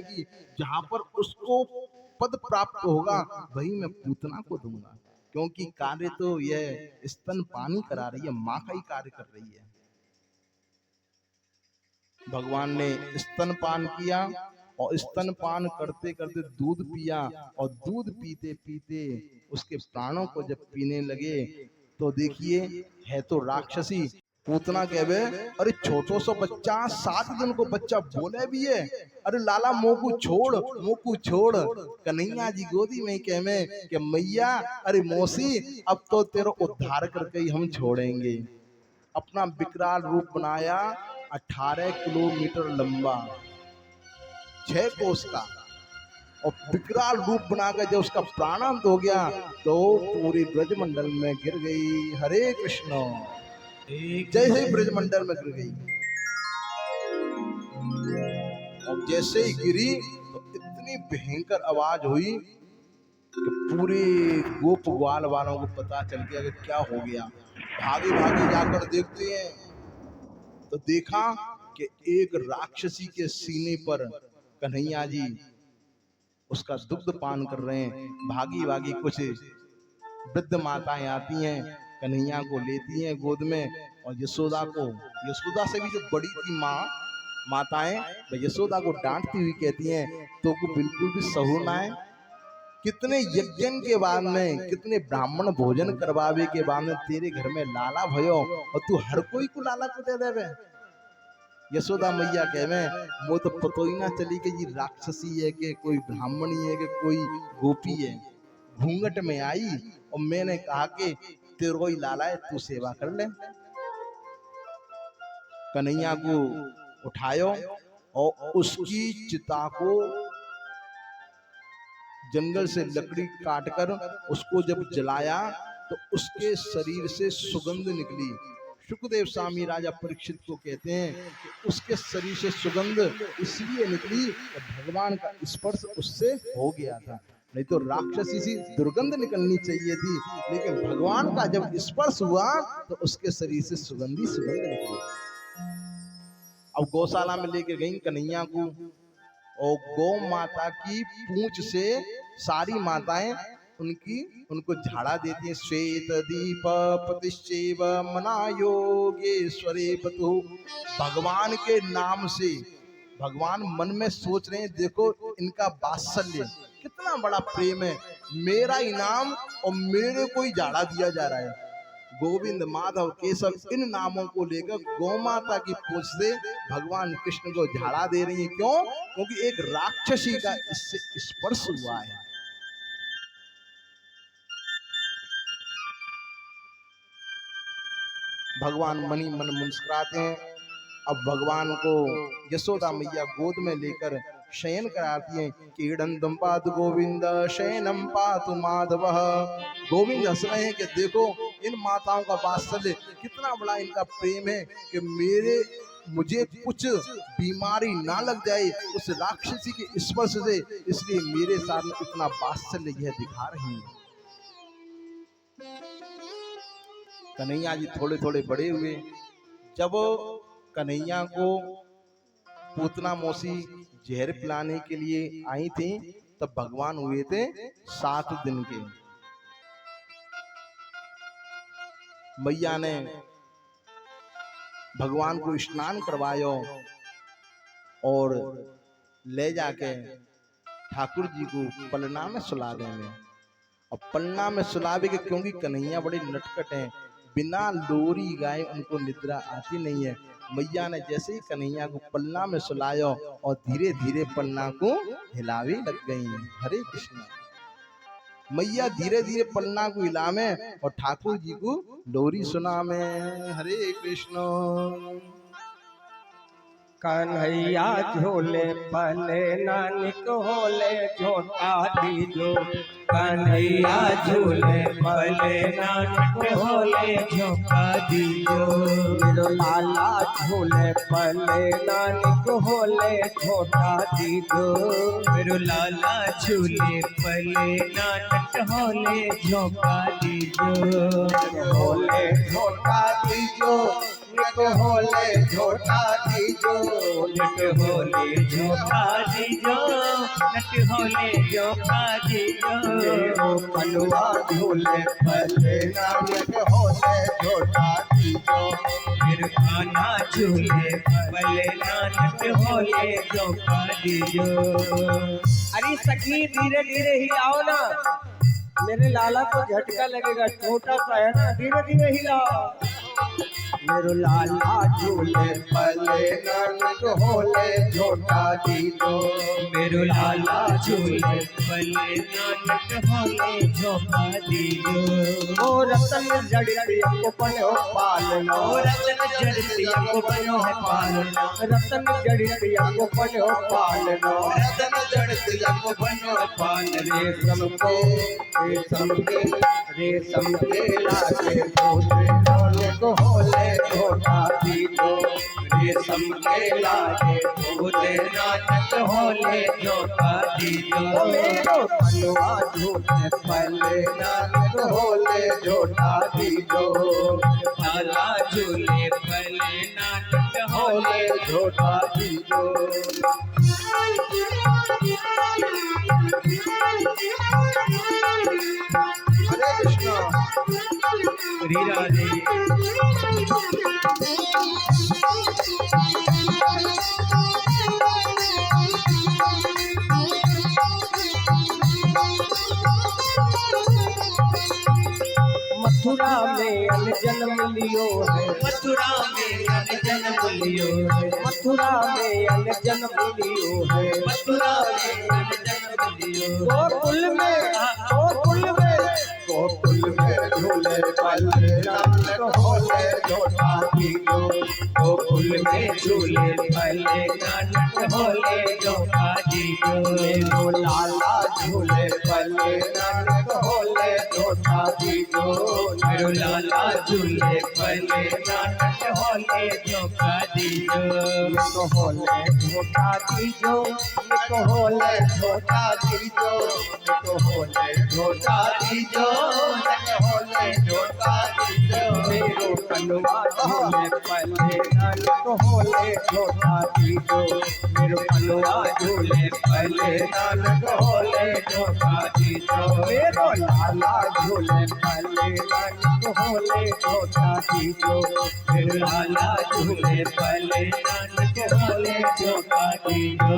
जाएगी, जहां पर उसको पद प्राप्त होगा वही मैं पूतना को दूंगा, क्योंकि कार्य तो यह स्तनपान ही करा रही है, माँ का ही कार्य कर रही है। भगवान ने स्तनपान किया और स्तनपान करते करते दूध पिया, और दूध पीते पीते उसके प्राणों को जब पीने लगे तो देखिए है तो राक्षसी। पूतना कहवे अरे छोटो सा बच्चा, 7 दिन को बच्चा बोले भी है, अरे लाला मोकू छोड़, मोकू छोड़। कन्हैया जी गोदी में कहवे कि मैया अरे मौसी अब तो तेरा उद्धार करके ही हम छोड़ेंगे। अपना विकराल रूप बनाया, 18 किलोमीटर लंबा, 6 कोस का, और विकराल रूप बनाकर जब उसका प्राणांत हो गया तो पूरी ब्रजमंडल में गिर गई। हरे कृष्ण, जैसे ही ब्रजमंडल में गिर गई और जैसे ही गिरी तो इतनी भयंकर आवाज हुई कि पूरे गोप ग्वाल वालों को पता चल गया कि क्या हो गया। भागे भागे जाकर देखते हैं तो देखा कि एक राक्षसी के सीने पर कन्हैया जी उसका दुग्ध पान कर रहे हैं। भागी भागी कुछ वृद्ध माताएं आती हैं, कन्हैया को लेती हैं गोद में, और यशोदा को, यशोदा से भी जो बड़ी थी माताएं, वह यशोदा को डांटती हुई कहती हैं तो को बिल्कुल भी सहूर ना है। कितने यज्ञ के बाद में, कितने ब्राह्मण भोजन करवावे के बाद में तेरे घर में लाला भयो और तू हर कोई को लाला को दे देवे। यशोदा मैया कहवे वो तो पतो ही ना चली कि ये राक्षसी है कि कोई ब्राह्मणी है कि कोई गोपी है। घूंघट में आई और मैंने कहा कि तेरो ही लाला है, तू सेवा कर ले। कन्हैया को उठायो और उसकी चिता को जंगल से लकड़ी काटकर उसको जब जलाया तो उसके शरीर से सुगंध निकली। सुखदेव स्वामी राजा परीक्षित को कहते हैं कि उसके शरीर से सुगंध इसलिए निकली कि भगवान का स्पर्श उससे हो गया था, नहीं तो राक्षसी सी दुर्गंध निकलनी चाहिए थी, लेकिन भगवान का जब स्पर्श हुआ तो उसके शरीर से सुगंधी सुगंध निकली। अब गौशाला में लेके गई कन्हैया को, और गौ माता की पूंछ से सारी माताएं उनको झाड़ा देती हैं। श्वेत दीप प्रतिश्चैव मना योगेश्वरे बतु। भगवान के नाम से भगवान मन में सोच रहे हैं, देखो इनका वात्सल्य कितना बड़ा प्रेम है, मेरा इनाम और मेरे को ही झाड़ा दिया जा रहा है। गोविंद माधव केशव इन नामों को लेकर गौ माता की पूंछ से भगवान कृष्ण को झाड़ा दे रही है। क्यों? क्योंकि एक राक्षसी का इससे स्पर्श हुआ है। भगवान मनी मन मुस्कुराते हैं। अब भगवान को यशोदा मैया गोद में लेकर शयन कराती हैं। कीड़ंतम पातु गोविंद शयनम पातु माधव। गोविंद हंस रहे हैं कि देखो इन माताओं का वात्सल्य कितना बड़ा, इनका प्रेम है कि मुझे कुछ बीमारी ना लग जाए उस राक्षसी के स्पर्श से, इसलिए मेरे साथ इतना वात्सल्य यह दिखा रही है। कन्हैया जी थोड़े थोड़े बड़े हुए। जब कन्हैया को पूतना मौसी जहर पिलाने के लिए आई थी तब भगवान हुए थे 7 दिन के। मैया ने भगवान को स्नान करवायो और ले जाके ठाकुर जी को पलना में सुला देंगे। और पलना में सुलावे के, क्योंकि कन्हैया बड़े नटखट हैं, बिना लोरी गाए उनको निद्रा आती नहीं है। मैया ने जैसे ही कन्हैया को पलना में सुलायो और धीरे धीरे पलना को हिलावे लग गई। हरे कृष्ण। मैया धीरे धीरे पलना को हिलावे और ठाकुर जी को लोरी सुनावे। हरे कृष्ण। कन्हैया झोले पले नानिक होले झोटा दीजो। कन्हैया झूले पले नानिक होले झोटा दीजो। मेरो लाला झूले पले नानिक होले झोटा दीजो। मेरो लाला झूले पले नानिक होले झोटा दीजो। होले झोटा दीजो, निक होले झोटा दीजो, निक होले झोटा दीजो। नानक होले जो काजी जो मेरो पलवा झूले पले नानक होले जो काजी जो मेरो कान्हा झूले पले नानक होले जो काजी जो। अरे सखी धीरे धीरे हिलाओ ना, मेरे लाला को झटका लगेगा, छोटा सा है ना, धीरे धीरे हिलाओ। मेरो लाला झूले पले नानक होले झोटा दीजो मेरो लाला झूले पले नानक होले झोटा दीजो। ओ रतन जड़िया को बनो पालना, ओ रतन जड़िया को बनो पालना, रतन जड़िया को बनो पालना, रतन जड़िया को बनो पालना। रेशम के लागे पोते नानक होले झोटा दीजो रेशम के लागे झूले नानक होले झोटा दीजो। मेरो पलवा झूले पले नानक होले झोटा दीजो लाला झूले पले नानक होले झोटा दीजो। हरे कृष्णा। श्री राधे। मथुरा में अन जन्म लियो है, मथुरा में अन जन्म लियो है, मथुरा में अन जन्म लियो है, मथुरा में अन जन्म लियो। गोकुल में झूले पले नानक होले झोटा दीजो गोकुल में झूले पले नानक होले झोटा दीजो। मेरो लाला झूले पले नानक होले झोटा दीजो मेरो लाला झूले पले नानक होले झोटा दीजो। निको होले झोटा दीजो, निको होले झोटा दीजो, निको होले झोटा दीजो, निको होले झोटा दीजो। मेरो पलवा झूले पले नानक होले झोटा दीजो मेरो पलवा झूले पले नानक होले झोटा दीजो। मेरो लाला झूले पले नानक होले झोटा दीजो मेरो लाला झूले पले नानक होले झोटा दीजो।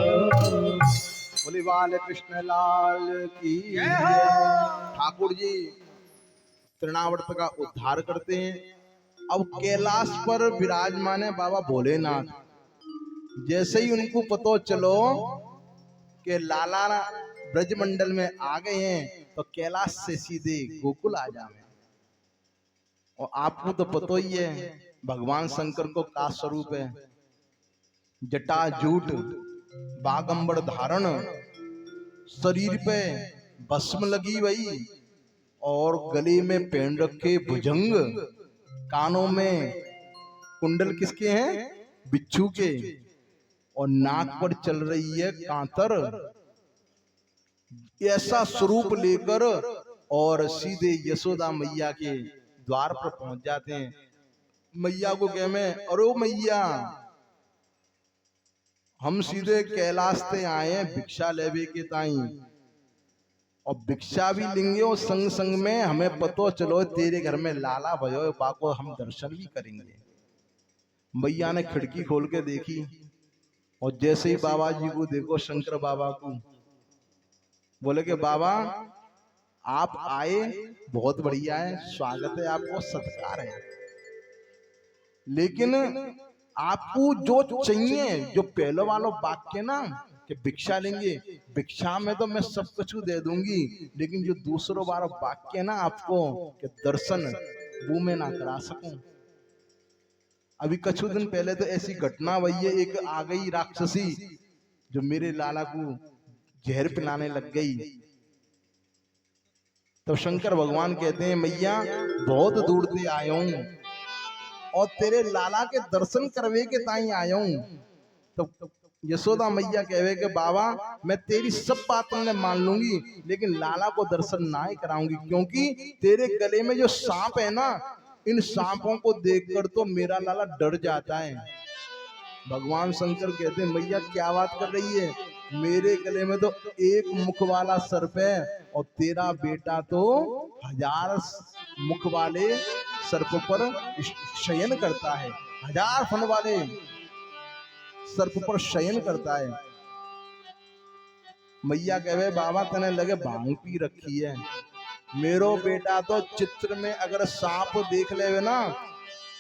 बोले बाल कृष्ण लाल की जय। ठाकुर जी तृणावर्त का उद्धार करते हैं। अब कैलाश पर विराजमान है बाबा भोलेनाथ। जैसे ही उनको पता चलो कि लाला ब्रजमंडल में आ गए हैं तो कैलाश से सीधे गोकुल आ जाए। और आपको तो पता ही है भगवान शंकर को का स्वरूप है, जटा जूट बागंबर धारण, शरीर पे भस्म लगी हुई और गले में पहन रखे भुजंग, कानों में कुंडल किसके हैं, बिच्छू के, और नाक पर चल रही है कांतर। ऐसा स्वरूप लेकर और सीधे यशोदा मैया के द्वार पर पहुंच जाते हैं। मैया को कह में अरे मैया हम सीधे कैलाश से आए हैं भिक्षा लेवे के ताई, और भिक्षा भी लेंगे और संग संग में हमें पतो चलो तेरे घर में लाला भयो बाको हम दर्शन भी करेंगे। मैया ने खिड़की खोल के देखी और जैसे ही बाबा जी को देखो, शंकर बाबा को, बोले कि बाबा आप आए बहुत बढ़िया है, स्वागत है आपको, सत्कार है, लेकिन आपको जो चाहिए, जो पहले वाला वाक्य ना कि भिक्षा लेंगे, भिक्षा में तो मैं सब कुछ दे दूंगी, लेकिन जो दूसरों बार वाक्य ना आपको कि दर्शन वो मैं ना करा सकूं। अभी कुछ दिन पहले तो ऐसी घटना हुई है, एक आ गई राक्षसी जो मेरे लाला को जहर पिलाने लग गई। तो शंकर भगवान कहते हैं मैया बहुत दूर से आया हूं और तेरे लाला के दर्शन करवे के ताई आया हूं। तो यशोदा मैया कहवे के बाबा मैं तेरी सब बातों ने मान लूंगी, लेकिन लाला को दर्शन ना ही कराऊंगी, क्योंकि तेरे गले में जो सांप है ना, इन सांपों को देखकर तो मेरा लाला डर जाता है। भगवान शंकर कहते हैं मैया क्या बात कर रही है, मेरे गले में तो एक मुख वाला सर्प है और तेरा बेटा तो 1000 मुख वाले सर्प पर शयन करता है, 1000 फन वाले सर्प पर शयन करता है। मैया कहे बाबा तने लगे भांग पी रखी है, मेरो बेटा तो चित्र में अगर सांप देख लेवे ना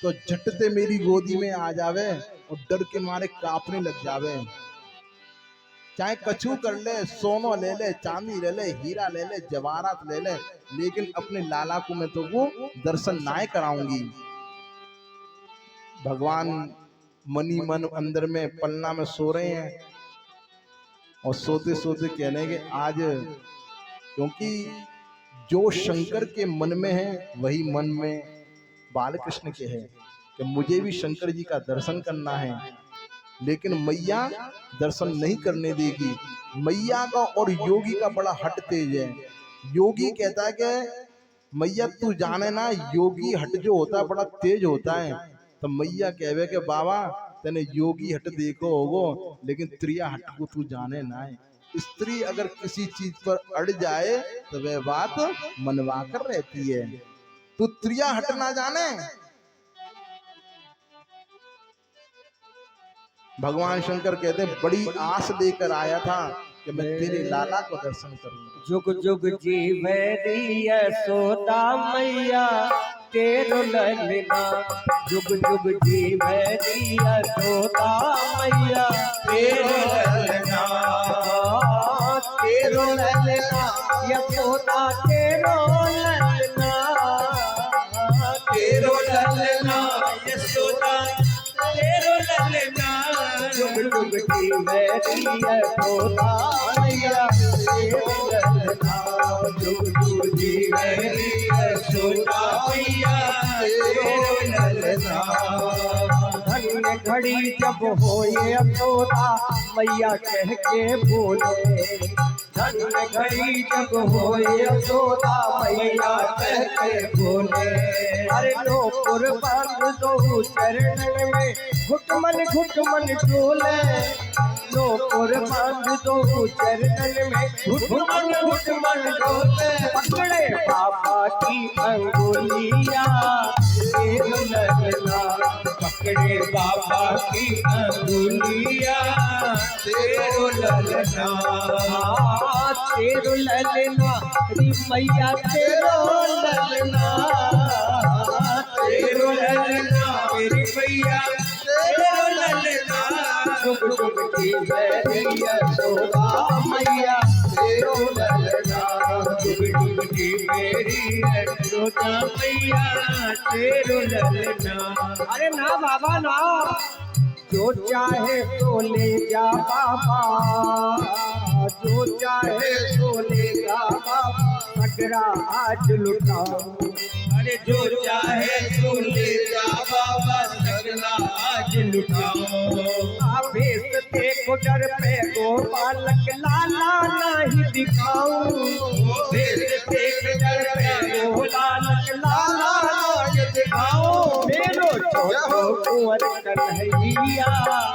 तो झटते मेरी गोदी में आ जावे और डर के मारे कांपने लग जावे। चाहे कछु कर ले, सोनो ले ले, चांदी ले ले, हीरा ले ले, जवाहरात ले ले, लेकिन अपने लाला को मैं तो वो दर्शन ना कराऊंगी। भगवान मनी मन अंदर में पलना में सो रहे हैं और सोते सोते कहने के आज, क्योंकि जो शंकर के मन में है वही मन में बालकृष्ण के है कि मुझे भी शंकर जी का दर्शन करना है, लेकिन मैया दर्शन नहीं करने देगी। मैया का और योगी का बड़ा हट तेज है। योगी कहता है कि मैया तू जाने ना, योगी हट जो होता है बड़ा तेज होता है। तो मैया कहवे कि बाबा तेने योगी हट देखो होगो, लेकिन त्रिया हट को तू जाने ना है। स्त्री अगर किसी चीज पर अड़ जाए तो वह बात मनवा कर रहती है, तू त्रिया हट ना जाने। भगवान शंकर कहते हैं बड़ी आस लेकर आया था कि मैं तेरे लाला को दर्शन करूं। जुग जुग जीवे यशोदा मैया तेरो ललना, जुग जुग जीवे यशोदा मैया तेरो ललना, तेरो ललना यशोदा तेरो ललना, तेरो ललना यशोदा तेरो ललना, जुग जुग जीवे यशोदा मैया तेरो ललना, जुग जुग जीवे यशोदा मैया तेरो ललना। धन्य घड़ी जब होए यशोदा मैया कह के बोले, धन्य घड़ी जब होए यशोदा मैया कह के बोले, अरे लो कुर्बान दो चरण में घुटमन डोले, लो कुर्बान दो चरण में घुटमन डोले, पकड़े बाबा की अंगुलिया तेरो ललना, पकड़े बाबा की अंगुलिया तेरो ललना, तेरो ललना री मैया तेरो ललना, तेरो ललना मेरी मैया तेरो ललना, जुग जुग जीवे यशोदा मैया तेरो ललना, जुग जुग जीवे यशोदा मैया तेरो ललना। अरे ना बाबा ना, जो चाहे तो ले जा बाबा, जो चाहे तो ले जा बाबा, सगरा आज लुटाओ, अरे जो चाहे तो ले जा बाबा, सगरा आज लुटाओ। आवेश देखो डर पे गोपालक लाला नहीं दिखाऊं, आवेश देख डर पे गोपालक लाला नहीं दिखाऊं, मेरो छोटो कुंवर कन्हैया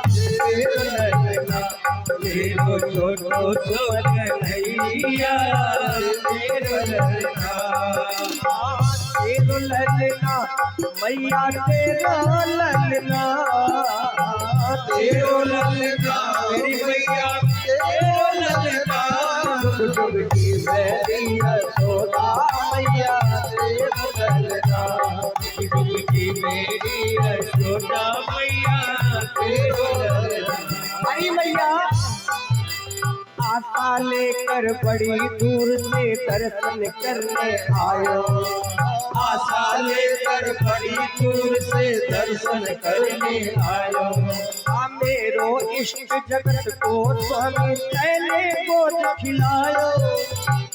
तेरो ललना, मेरो छोटो कुंवर कन्हैया तेरो ललना, तेरो ललना मैया तेरो ललना, तेरो ललना मेरी मैया तेरो ललना, जुग जुग जीवे यशोदा मैया तेरो ललना, जुग जुग जीवे यशोदा मैया तेरो ललना। अरे मैया आशा लेकर बड़ी दूर से दर्शन करने आयो, आशा लेकर बड़ी दूर से दर्शन करने आयो, मेरो इष्ट जगत को स्वामी तैने गोद खिलायो,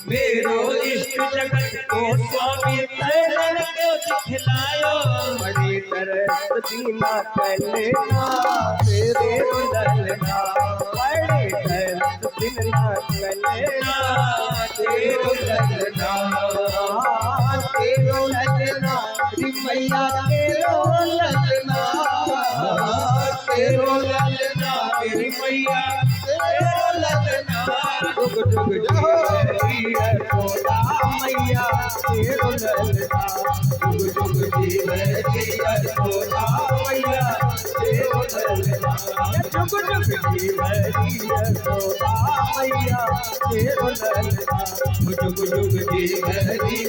मेरो इष्ट जगत को स्वामी तैने गोद खिलायो, बड़ी तरस दीना कैलेना तेरो ललना, बड़ी तरस दीना कैलेना तेरो ललना, तेरो ललना मैया तेरो ललना, तेरो ललना मेरी मैया तेरो ललना जुग जुग जीवे यशोदा मैया तेरो ललना जुग जुग जीवे यशोदा मैया तेरो ललना जुग जुग जीवे यशोदा मैया तेरो ललना जुग जुग जीवे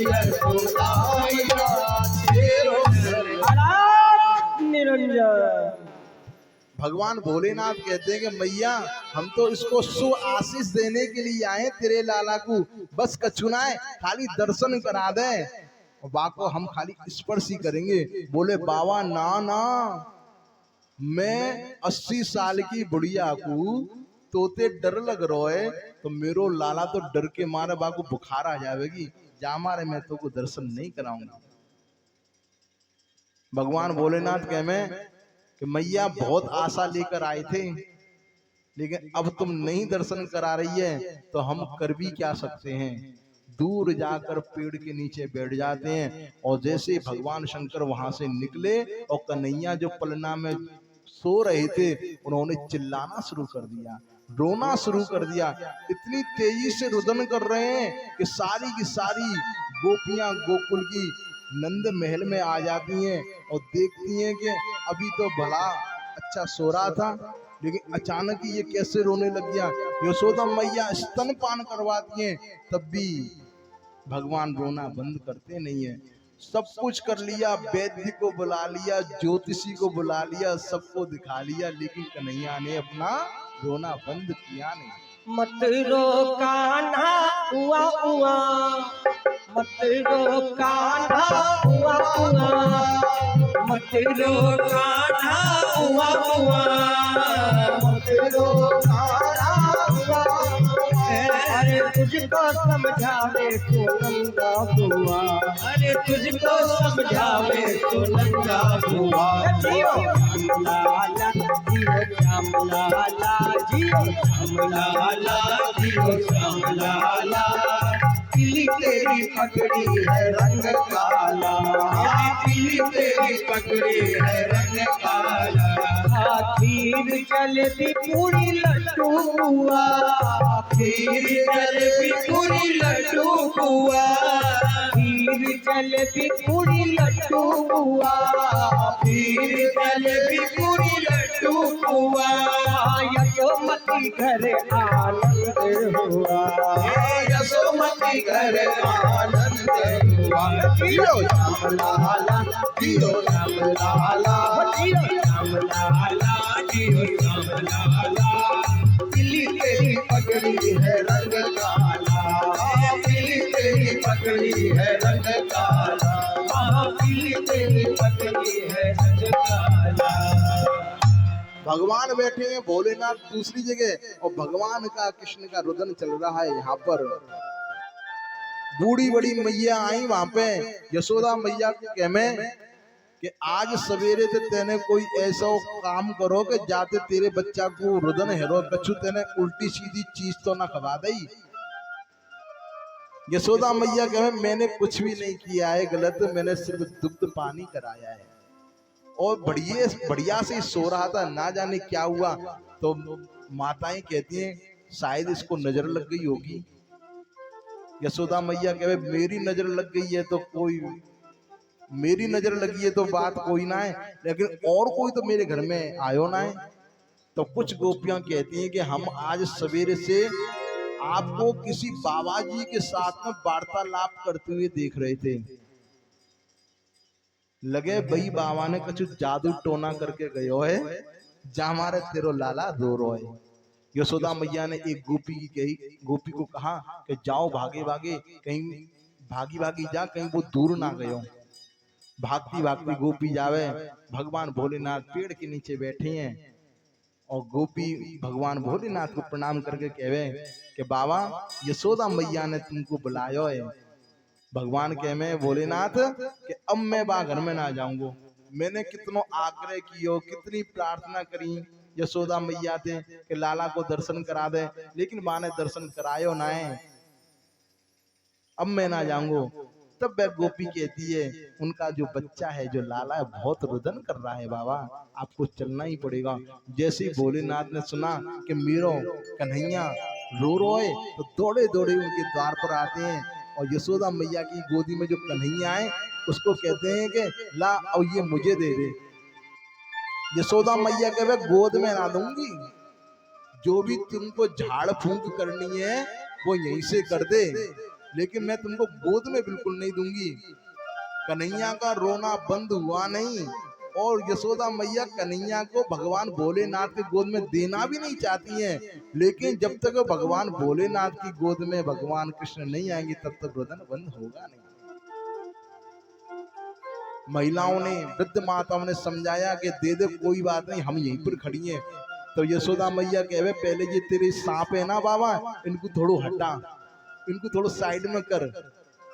यशोदा मैया तेरो ललना निरंजन। भगवान भोलेनाथ कहते हैं कि मैया हम तो इसको शुभ आशीष देने के लिए आए तेरे लाला को, बस कछुनाए खाली दर्शन करा दे, बाको हम खाली स्पर्श ही करेंगे। बोले बाबा ना ना, मैं 80 साल की बुढ़िया को तोते डर लग रहा है तो मेरो लाला तो डर के मारे बाको बुखार आ जाएगी, जा मारे मैं तो को दर्शन नहीं कराऊंगा। भगवान भोलेनाथ कह में कि मैया बहुत आशा लेकर आए थे, लेकिन अब तुम नहीं दर्शन करा रही है तो हम कर भी क्या सकते हैं। दूर जाकर पेड़ के नीचे बैठ जाते हैं और जैसे भगवान शंकर वहां से निकले और कन्हैया जो पलना में सो रहे थे उन्होंने चिल्लाना शुरू कर दिया, रोना शुरू कर दिया। इतनी तेजी से रुदन कर रहे हैं कि सारी की सारी गोपियां गोकुल की नंद महल में आ जाती हैं और देखती हैं कि अभी तो भला अच्छा सो रहा था, लेकिन अचानक ही ये कैसे रोने लग गया। यशोदा मैया स्तनपान करवाती हैं, तब भी भगवान रोना बंद करते नहीं है। सब कुछ कर लिया, वैद्य को बुला लिया, ज्योतिषी को बुला लिया, सबको दिखा लिया, लेकिन कन्हैया ने अपना रोना बंद किया नहीं। मत रो कान्हा हुआ हुआ, मत रो कान्हा हुआ हुआ, मत रो कान्हा हुआ हुआ, मत रो कान्हा हुआ हुआ। अरे तुझको समझावे तो नंगा हुआ, अरे तुझको समझावे तो नंगा हुआ। जियो लाला जियो श्याम लाला, जियो श्याम लाला, जियो श्याम लाला। पीली तेरी पगड़ी है रंग काला, पीली तेरी पगड़ी है रंग काला। खीर जलेबी पूरी लड्डू हुआ, खीर जलेबी पूरी लड्डू हुआ, खीर जलेबी पूरी लड्डू हुआ, खीर जलेबी पूरी लड्डू हुआ। यशोमती घर आनंद हुआ, यशोमती घर आनंद हुआ। जियो श्याम लाला, जियो श्याम लाला, जियो श्याम लाला, जियो श्याम लाला। पीली तेरी पगड़ी है रंग काला, पीली तेरी पगड़ी है रंग काला, पीली तेरी पगड़ी है रंग काला। भगवान बैठे हैं भोलेनाथ दूसरी जगह और भगवान का कृष्ण का रुदन चल रहा है। यहाँ पर बूढ़ी बड़ी मैया आई वहां पे, यशोदा मैया को कह में कि आज सवेरे ते तेने कोई ऐसा काम करो कि जाते तेरे बच्चा को रुदन हेरो कछु तेने उल्टी सीधी चीज तो ना खवा दई। यशोदा मैया कहे मैंने कुछ भी नहीं किया है गलत, मैंने सिर्फ दुग्ध पानी कराया है और बढ़िया से सो रहा था, ना जाने क्या हुआ। तो माताएं कहती हैं शायद इसको नजर लग गई होगी। यशोदा मैया कहे मेरी नजर लग गई है तो कोई, मेरी नजर लगी है तो बात कोई ना है, लेकिन और कोई तो मेरे घर में आयो ना है। तो कुछ गोपियां कहती हैं कि हम आज सवेरे से आपको किसी बाबा जी के साथ में वार्तालाप करते हुए देख रहे थे, लगे भाई बाबा ने कुछ जादू टोना करके गयो है, जा हमारे तेरो लाला रो रो है। यशोदा मैया ने एक गोपी को कहा कि जाओ भागे भागे कहीं, भागी भागी जा कहीं वो दूर ना गयो। भागती भागती गोपी जावे, भगवान भोलेनाथ पेड़ के नीचे बैठे हैं और गोपी भगवान भोलेनाथ को प्रणाम करके कहवे कि बाबा यशोदा मैया ने तुमको बुलायो है। भगवान कह में भोलेनाथ कि अब मैं बा घर में ना जाऊंगो, मैंने कितनो आग्रह कियो, कितनी प्रार्थना करी यशोदा मैया थे कि लाला को दर्शन करा दे, लेकिन माँ ने दर्शन करायो ना है, अब मैं ना जाऊंगो। तब वह गोपी कहती है उनका जो बच्चा है, जो लाला है, बहुत रुदन कर रहा है बाबा, आपको चलना ही पड़ेगा। जैसे ही भोलेनाथ ने सुना कि मेरो कन्हैया रो है, तो दौड़े दौड़े उनके द्वार पर आते हैं और यशोदा मैया की गोदी में जो कन्हैया है उसको कहते हैं कि ला और ये मुझे दे दे। यशोदा मैया के वे गोद में ना दूंगी, जो भी तुमको झाड़ फूंक करनी है वो यहीं से कर दे, लेकिन मैं तुमको गोद में बिल्कुल नहीं दूंगी। कन्हैया का रोना बंद हुआ नहीं और यशोदा मैया कन्हैया को भगवान भोलेनाथ की गोद में देना भी नहीं चाहती हैं, लेकिन जब तक भगवान भोलेनाथ की गोद में भगवान कृष्ण नहीं आएंगे तब तक रोदन बंद होगा नहीं। महिलाओं ने, वृद्ध माताओं ने समझाया कि दे दे, कोई बात नहीं, हम यहीं पर खड़ी हैं। तो यशोदा मैया कहे पहले ये तेरे सांप है ना बाबा, इनको थोड़ो हटा, इनको थोड़ा साइड में कर।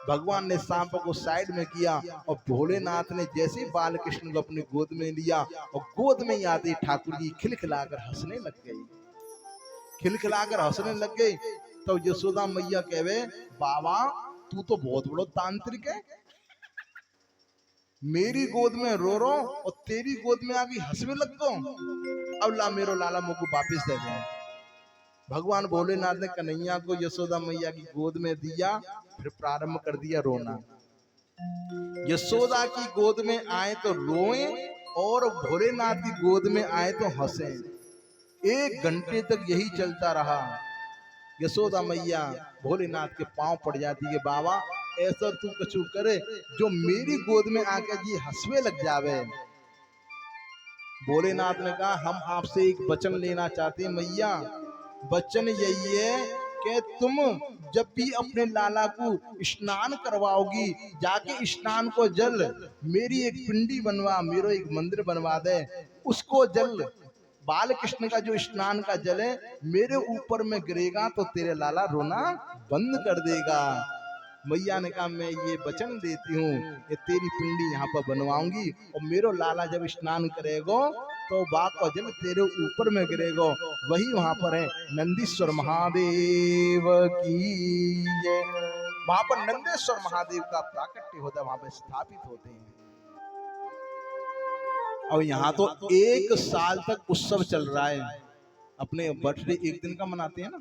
भगवान ने सांप को साइड में किया और भोलेनाथ ने जैसे बाल कृष्ण को अपनी गोद में लिया और गोद में ही आते ठाकुर जी खिलखिलाकर हंसने लग गई, खिलखिलाकर हंसने लग गई। तो यशोदा मैया कहे बाबा तू तो बहुत बड़ा तांत्रिक है, मेरी गोद में रो रो और तेरी गोद में आके हंसने लग गो, अब ला मेरो लाला मुझको वापिस दे दे। भगवान भोलेनाथ ने कन्हैया को यशोदा मैया की गोद में दिया, फिर प्रारंभ कर दिया रोना। यशोदा की गोद में आए तो रोएं और भोलेनाथ की गोद में आए तो हंसें। 1 घंटे तक यही चलता रहा। यशोदा मैया भोलेनाथ के पांव पड़ जाती है, बाबा ऐसा तू कछु करे जो मेरी गोद में आकर जी हंसवे लग जावे। भोलेनाथ ने कहा हम आपसे एक वचन लेना चाहते हैं मैया, वचन यही है कि तुम जब भी अपने लाला को स्नान करवाओगी, जाके स्नान को जल मेरी एक पिंडी बनवा, मेरो एक मंदिर बनवा दे, उसको जल बाल कृष्ण का जो स्नान का जल है मेरे ऊपर में गिरेगा तो तेरे लाला रोना बंद कर देगा। मैया ने कहा मैं ये वचन देती हूँ कि तेरी पिंडी यहाँ पर बनवाऊंगी और मेरो लाला जब स्नान करेगा तो बाग का जल तेरे ऊपर में गिरेगा। वही वहां पर है नंदीश्वर महादेव की जय। वहां पर नंदेश्वर महादेव का प्राकट्य होता है, वहां पर स्थापित होते हैं। और यहाँ तो 1 साल तक उत्सव चल रहा है। अपने बर्थडे 1 दिन का मनाते हैं ना,